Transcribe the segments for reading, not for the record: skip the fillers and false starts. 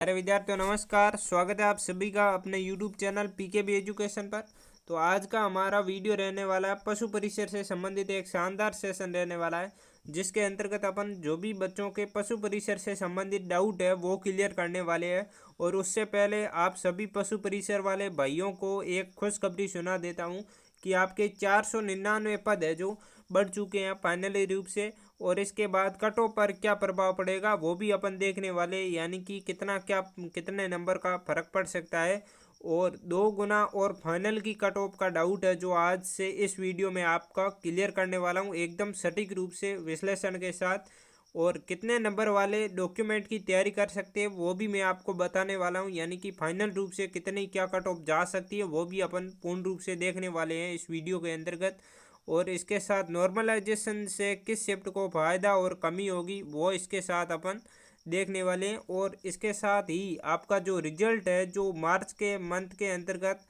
अरे विद्यार्थियों नमस्कार। स्वागत है आप सभी का अपने YouTube चैनल पीकेबी एजुकेशन पर। तो आज का हमारा वीडियो रहने वाला है पशु परिसर से संबंधित एक शानदार सेशन रहने वाला है, जिसके अंतर्गत अपन जो भी बच्चों के पशु परिसर से संबंधित डाउट है वो क्लियर करने वाले हैं। और उससे पहले आप सभी पशु परिसर वाले भाइयों को एक खुशखबरी सुना देता हूँ कि आपके 499 पद है जो बढ़ चुके हैं फाइनली रूप से। और इसके बाद कट ऑफ पर क्या प्रभाव पड़ेगा वो भी अपन देखने वाले, यानी कि कितने नंबर का फर्क पड़ सकता है। और 2 गुना और फाइनल की कट ऑफ का डाउट है जो आज से इस वीडियो में आपका क्लियर करने वाला हूँ एकदम सटीक रूप से विश्लेषण के साथ। और कितने नंबर वाले डॉक्यूमेंट की तैयारी कर सकते हैं वो भी मैं आपको बताने वाला हूँ, यानी कि फाइनल रूप से कितनी क्या कट ऑफ जा सकती है वो भी अपन पूर्ण रूप से देखने वाले हैं इस वीडियो के अंतर्गत। और इसके साथ नॉर्मलाइजेशन से किस शिफ्ट को फ़ायदा और कमी होगी वो इसके साथ अपन देखने वाले हैं। और इसके साथ ही आपका जो रिजल्ट है जो मार्च के मंथ के अंतर्गत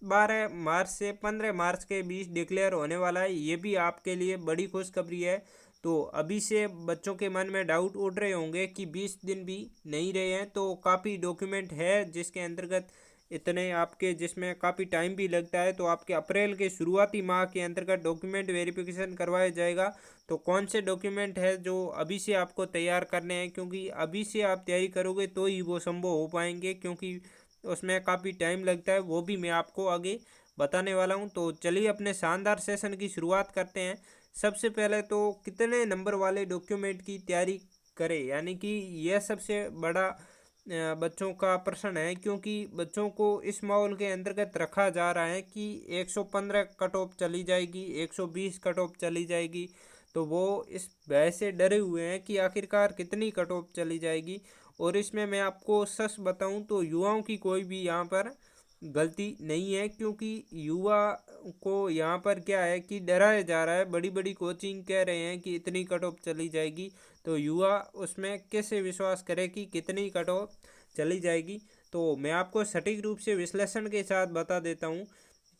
12 मार्च से 15 मार्च के बीच डिक्लेयर होने वाला है, ये भी आपके लिए बड़ी खुशखबरी है। तो अभी से बच्चों के मन में डाउट उठ रहे होंगे कि 20 दिन भी नहीं रहे हैं, तो काफ़ी डॉक्यूमेंट है जिसके अंतर्गत इतने आपके जिसमें काफ़ी टाइम भी लगता है। तो आपके अप्रैल के शुरुआती माह के अंतर्गत डॉक्यूमेंट वेरिफिकेशन करवाया जाएगा। तो कौन से डॉक्यूमेंट है जो अभी से आपको तैयार करने हैं, क्योंकि अभी से आप तैयारी करोगे तो ही वो संभव हो पाएंगे, क्योंकि उसमें काफ़ी टाइम लगता है, वो भी मैं आपको आगे बताने वाला हूँ। तो चलिए अपने शानदार सेशन की शुरुआत करते हैं। सबसे पहले तो कितने नंबर वाले डॉक्यूमेंट की तैयारी करें, यानी कि यह सबसे बड़ा बच्चों का प्रश्न है, क्योंकि बच्चों को इस माहौल के अंतर्गत रखा जा रहा है कि 115 कट ऑफ चली जाएगी, 120 कट ऑफ चली जाएगी। तो वो इस भय से डरे हुए हैं कि आखिरकार कितनी कट ऑफ चली जाएगी। और इसमें मैं आपको सच बताऊं तो युवाओं की कोई भी यहाँ पर गलती नहीं है, क्योंकि युवा को यहाँ पर क्या है कि डराया जा रहा है। बड़ी बड़ी कोचिंग कह रहे हैं कि इतनी कट ऑफ चली जाएगी, तो युवा उसमें कैसे विश्वास करे कि कितनी कट ऑफ चली जाएगी। तो मैं आपको सटीक रूप से विश्लेषण के साथ बता देता हूँ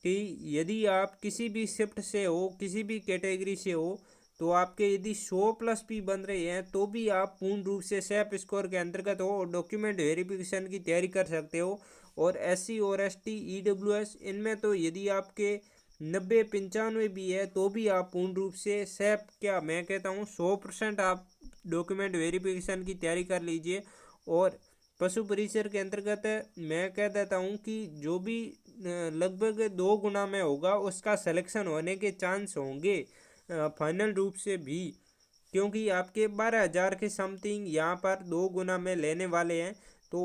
कि यदि आप किसी भी शिफ्ट से हो, किसी भी कैटेगरी से हो, तो आपके यदि 100+ भी बन रहे हैं तो भी आप पूर्ण रूप से सेफ स्कोर के अंतर्गत हो और डॉक्यूमेंट वेरिफिकेशन की तैयारी कर सकते हो। और SC और ST EWS इनमें तो यदि आपके 90-95 भी है तो भी आप पूर्ण रूप से सेफ, क्या मैं कहता हूँ 100% आप डॉक्यूमेंट वेरिफिकेशन की तैयारी कर लीजिए। और पशु परिसर के अंतर्गत मैं कह देता हूँ कि जो भी लगभग 2 गुना में होगा उसका सिलेक्शन होने के चांस होंगे फाइनल रूप से भी, क्योंकि आपके 12,000 के समथिंग यहाँ पर 2 गुना में लेने वाले हैं। तो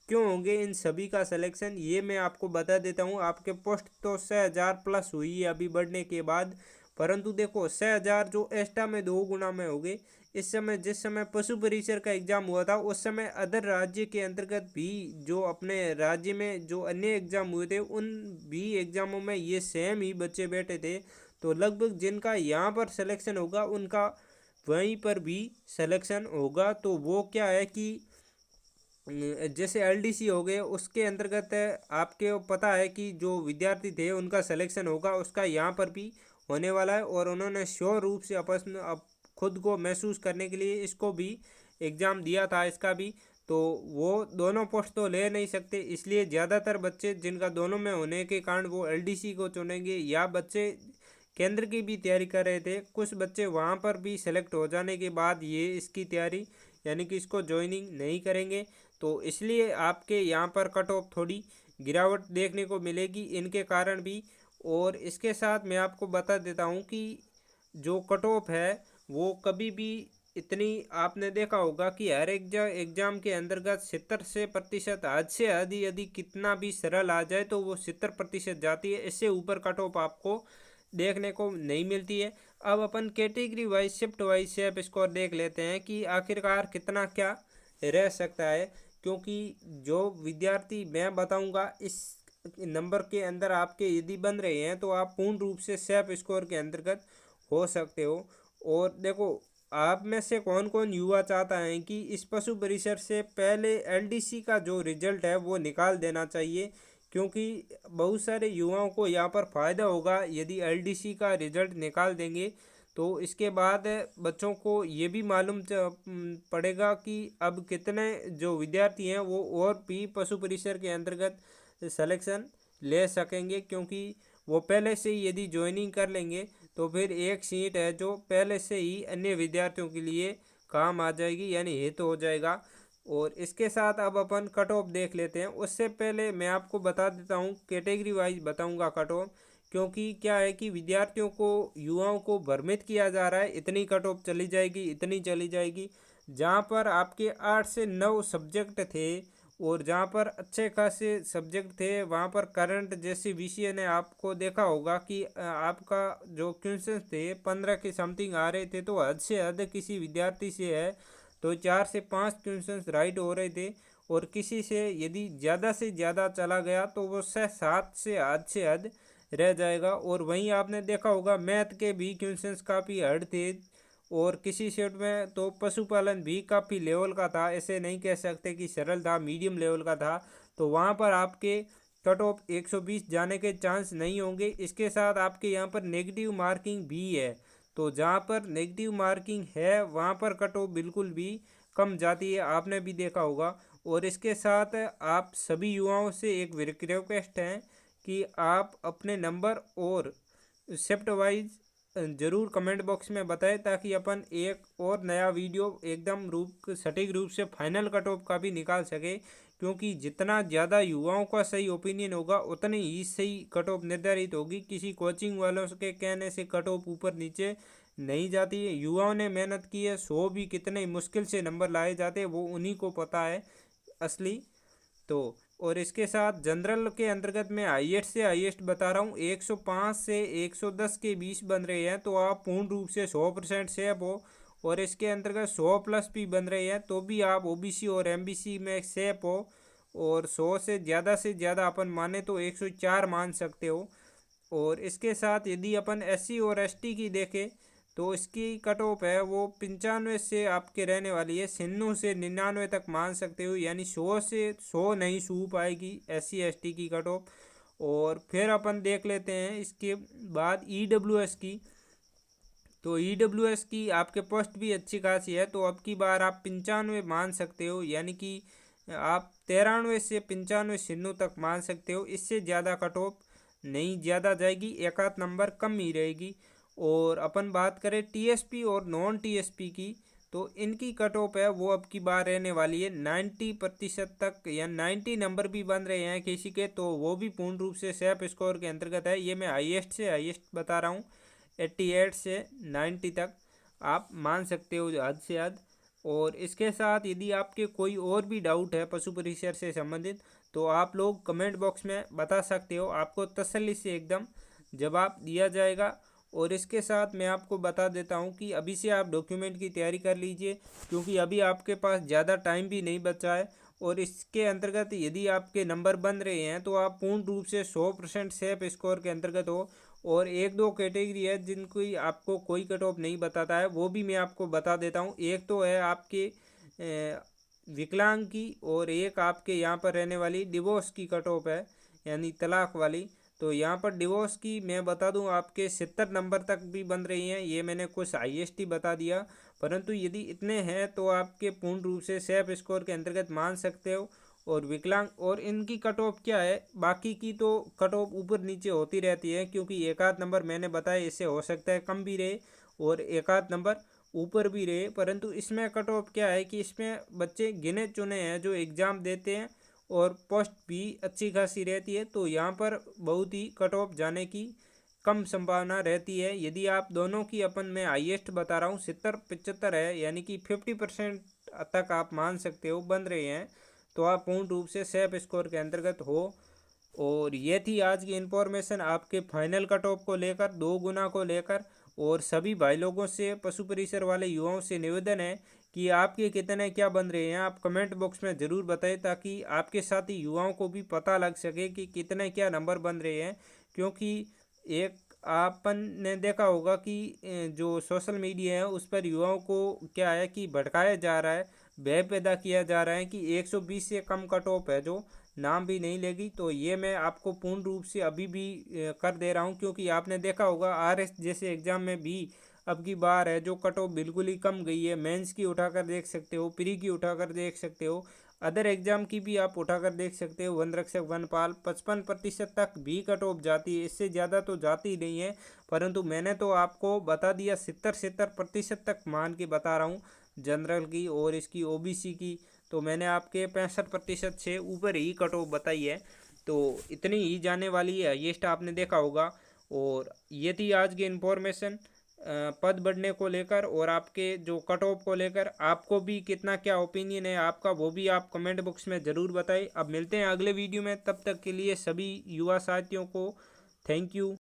क्यों होंगे इन सभी का सिलेक्शन ये मैं आपको बता देता हूँ। आपके पोस्ट तो 6,000+ हुई है अभी बढ़ने के बाद, परंतु देखो 6,000 जो एक्स्ट्रा में 2 गुना में हो गए। इस समय जिस समय पशु परिसर का एग्जाम हुआ था उस समय अदर राज्य के अंतर्गत भी जो अपने राज्य में जो अन्य एग्जाम हुए थे उन भी एग्जामों में ये सेम ही बच्चे बैठे थे। तो लगभग जिनका यहाँ पर सिलेक्शन होगा उनका वहीं पर भी सिलेक्शन होगा। तो वो क्या है कि जैसे LDC हो गए उसके अंतर्गत आपके पता है कि जो विद्यार्थी थे उनका सिलेक्शन होगा, उसका यहाँ पर भी होने वाला है। और उन्होंने श्योर रूप से खुद को महसूस करने के लिए इसको भी एग्ज़ाम दिया था, इसका भी। तो वो दोनों पोस्ट तो ले नहीं सकते, इसलिए ज़्यादातर बच्चे जिनका दोनों में होने के कारण वो LDC को चुनेंगे, या बच्चे केंद्र की भी तैयारी कर रहे थे। कुछ बच्चे वहाँ पर भी सेलेक्ट हो जाने के बाद ये इसकी तैयारी यानी कि इसको ज्वाइनिंग नहीं करेंगे। तो इसलिए आपके यहाँ पर कट ऑफ थोड़ी गिरावट देखने को मिलेगी इनके कारण भी। और इसके साथ मैं आपको बता देता हूँ कि जो कट ऑफ है वो कभी भी इतनी, आपने देखा होगा कि हर एग्जाम के अंतर्गत 70% हद से अधिक कितना भी सरल आ जाए तो वो 70% जाती है, इससे ऊपर कट ऑफ आपको देखने को नहीं मिलती है। अब अपन category wise shift wise safe score देख लेते हैं कि आखिरकार कितना क्या रह सकता है, क्योंकि जो विद्यार्थी मैं बताऊंगा इस नंबर के अंदर आपके यदि बन रहे हैं तो आप पूर्ण रूप से सेफ स्कोर के अंतर्गत हो सकते हो। और देखो आप में से कौन कौन युवा चाहता है कि इस पशु परिसर से पहले LDC का जो रिजल्ट है वो निकाल देना चाहिए, क्योंकि बहुत सारे युवाओं को यहाँ पर फ़ायदा होगा यदि LDC का रिजल्ट निकाल देंगे। तो इसके बाद बच्चों को ये भी मालूम पड़ेगा कि अब कितने जो विद्यार्थी हैं वो और भी पशु परिसर के अंतर्गत सिलेक्शन ले सकेंगे, क्योंकि वो पहले से ही यदि ज्वाइनिंग कर लेंगे तो फिर एक सीट है जो पहले से ही अन्य विद्यार्थियों के लिए काम आ जाएगी, यानी हित हो जाएगा। और इसके साथ अब अपन कट ऑफ देख लेते हैं। उससे पहले मैं आपको बता देता हूँ, कैटेगरी वाइज बताऊँगा कट ऑफ, क्योंकि क्या है कि विद्यार्थियों को, युवाओं को भ्रमित किया जा रहा है इतनी कट ऑफ चली जाएगी, इतनी चली जाएगी। जहाँ पर आपके 8 से 9 सब्जेक्ट थे और जहाँ पर अच्छे खासे सब्जेक्ट थे, वहाँ पर करंट जैसे विषय ने आपको देखा होगा कि आपका जो क्वेश्चन थे 15 के समथिंग आ रहे थे, तो हद से हद किसी विद्यार्थी से है तो 4 से 5 क्वेश्चन राइट हो रहे थे, और किसी से यदि ज़्यादा से ज़्यादा चला गया तो वो 7 से हद रह जाएगा। और वहीं आपने देखा होगा मैथ के भी क्वेश्चंस काफ़ी हार्ड थे, और किसी सेट में तो पशुपालन भी काफ़ी लेवल का था, ऐसे नहीं कह सकते कि सरल था, मीडियम लेवल का था। तो वहाँ पर आपके कट ऑफ 120 जाने के चांस नहीं होंगे। इसके साथ आपके यहाँ पर नेगेटिव मार्किंग भी है, तो जहाँ पर नेगेटिव मार्किंग है वहाँ पर कट ऑफ बिल्कुल भी कम जाती है, आपने भी देखा होगा। और इसके साथ आप सभी युवाओं से एक रिक्वेस्ट है कि आप अपने नंबर और शिफ्ट वाइज ज़रूर कमेंट बॉक्स में बताएं, ताकि अपन एक और नया वीडियो एकदम सटीक रूप से फाइनल कट ऑफ का भी निकाल सके, क्योंकि जितना ज़्यादा युवाओं का सही ओपिनियन होगा उतनी ही सही कट ऑफ निर्धारित होगी। किसी कोचिंग वालों के कहने से कट ऑफ ऊपर नीचे नहीं जाती है। युवाओं ने मेहनत की है, 100 भी कितने मुश्किल से नंबर लाए जाते हैं वो उन्हीं को पता है असली। तो और इसके साथ जनरल के अंतर्गत मैं हाईएस्ट से हाईएस्ट बता रहा हूँ, 105 से 110 के बीच बन रहे हैं तो आप पूर्ण रूप से 100% सेफ हो। और इसके अंतर्गत 100 प्लस भी बन रहे हैं तो भी आप ओबीसी और एमबीसी में सेफ हो। और 100 से ज़्यादा अपन माने तो 104 मान सकते हो। और इसके साथ यदि अपन एससी और एसटी की देखें तो इसकी कट ऑफ है वो 95 से आपके रहने वाली है, 96 से 99 तक मान सकते हो, यानी 100 से 100 नहीं छू पाएगी एससी एसटी की कट ऑफ। और फिर अपन देख लेते हैं इसके बाद ईडब्ल्यूएस की। तो ईडब्ल्यूएस की आपके पोस्ट भी अच्छी खासी है, तो अब की बार आप 95 मान सकते हो, यानी कि आप 93 से 95 96 तक मान सकते हो। इससे ज़्यादा कट ऑफ नहीं ज़्यादा जाएगी, एक आध नंबर कम ही रहेगी। और अपन बात करें टीएसपी और नॉन टीएसपी की, तो इनकी कट ऑफ है वो अब की बार रहने वाली है 90% तक, या 90 नंबर भी बन रहे हैं किसी के, तो वो भी पूर्ण रूप से सेफ स्कोर के अंतर्गत है। ये मैं हाईएस्ट से हाईएस्ट बता रहा हूँ, 88 से 90 तक आप मान सकते हो हद से हद। और इसके साथ यदि आपके कोई और भी डाउट है पशु परिसर से संबंधित तो आप लोग कमेंट बॉक्स में बता सकते हो, आपको तसल्ली से एकदम जवाब दिया जाएगा। और इसके साथ मैं आपको बता देता हूं कि अभी से आप डॉक्यूमेंट की तैयारी कर लीजिए, क्योंकि अभी आपके पास ज़्यादा टाइम भी नहीं बचा है। और इसके अंतर्गत यदि आपके नंबर बन रहे हैं तो आप पूर्ण रूप से 100% सेफ स्कोर के अंतर्गत हो। और एक दो कैटेगरी है जिनको आपको कोई कट ऑफ नहीं बताता है, वो भी मैं आपको बता देता हूँ। एक तो है आपके विकलांग की, और एक आपके यहाँ पर रहने वाली डिवोर्स की कट ऑफ है, यानी तलाक वाली। तो यहाँ पर डिवोर्स की मैं बता दूँ आपके 70 नंबर तक भी बन रही हैं, ये मैंने कुछ हाईएस्ट ही बता दिया। परंतु यदि इतने हैं तो आपके पूर्ण रूप से सेफ स्कोर के अंतर्गत मान सकते हो। और विकलांग और इनकी कट ऑफ क्या है, बाकी की तो कट ऑफ ऊपर नीचे होती रहती है, क्योंकि एक आध नंबर मैंने बताया इससे हो सकता है कम भी रहे और एक आध नंबर ऊपर भी रहे। परंतु इसमें कट ऑफ क्या है कि इसमें बच्चे गिने चुने हैं जो एग्ज़ाम देते हैं, और पोस्ट भी अच्छी खासी रहती है, तो यहाँ पर बहुत ही कट ऑफ जाने की कम संभावना रहती है। यदि आप दोनों की अपन मैं हाईएस्ट बता रहा हूँ 70-75 है, यानी कि 50% तक आप मान सकते हो बन रहे हैं, तो आप पूर्ण रूप से सेफ स्कोर के अंतर्गत हो। और ये थी आज की इन्फॉर्मेशन आपके फाइनल कट ऑफ को लेकर, 2 गुना को लेकर। और सभी भाई लोगों से, पशु परिसर वाले युवाओं से निवेदन है कि आपके कितने क्या बन रहे हैं आप कमेंट बॉक्स में ज़रूर बताएं, ताकि आपके साथी युवाओं को भी पता लग सके कि कितने क्या नंबर बन रहे हैं। क्योंकि एक आपन ने देखा होगा कि जो सोशल मीडिया है उस पर युवाओं को क्या है कि भटकाया जा रहा है, भय पैदा किया जा रहा है कि 120 से कम कट ऑफ है जो नाम भी नहीं लेगी। तो ये मैं आपको पूर्ण रूप से अभी भी कर दे रहा हूँ, क्योंकि आपने देखा होगा आरएस जैसे एग्ज़ाम में भी अब की बार है जो कट ऑफ बिल्कुल ही कम गई है। मेंस की उठाकर देख सकते हो, प्री की उठाकर देख सकते हो, अदर एग्जाम की भी आप उठाकर देख सकते हो। वन रक्षक वनपाल 55% तक भी कट ऑफ जाती है, इससे ज़्यादा तो जाती नहीं है, परंतु मैंने तो आपको बता दिया 70-70% तक मान के बता रहा हूँ जनरल की और इसकी ओबीसी की। तो मैंने आपके 65% से ऊपर ही कट ऑफ बताई है, तो इतनी ही जाने वाली है, ये स्टाफ आपने देखा होगा। और ये थी आज की इन्फॉर्मेशन पद बढ़ने को लेकर और आपके जो कट ऑफ को लेकर। आपको भी कितना क्या ओपिनियन है आपका, वो भी आप कमेंट बॉक्स में ज़रूर बताएं। अब मिलते हैं अगले वीडियो में, तब तक के लिए सभी युवा साथियों को थैंक यू।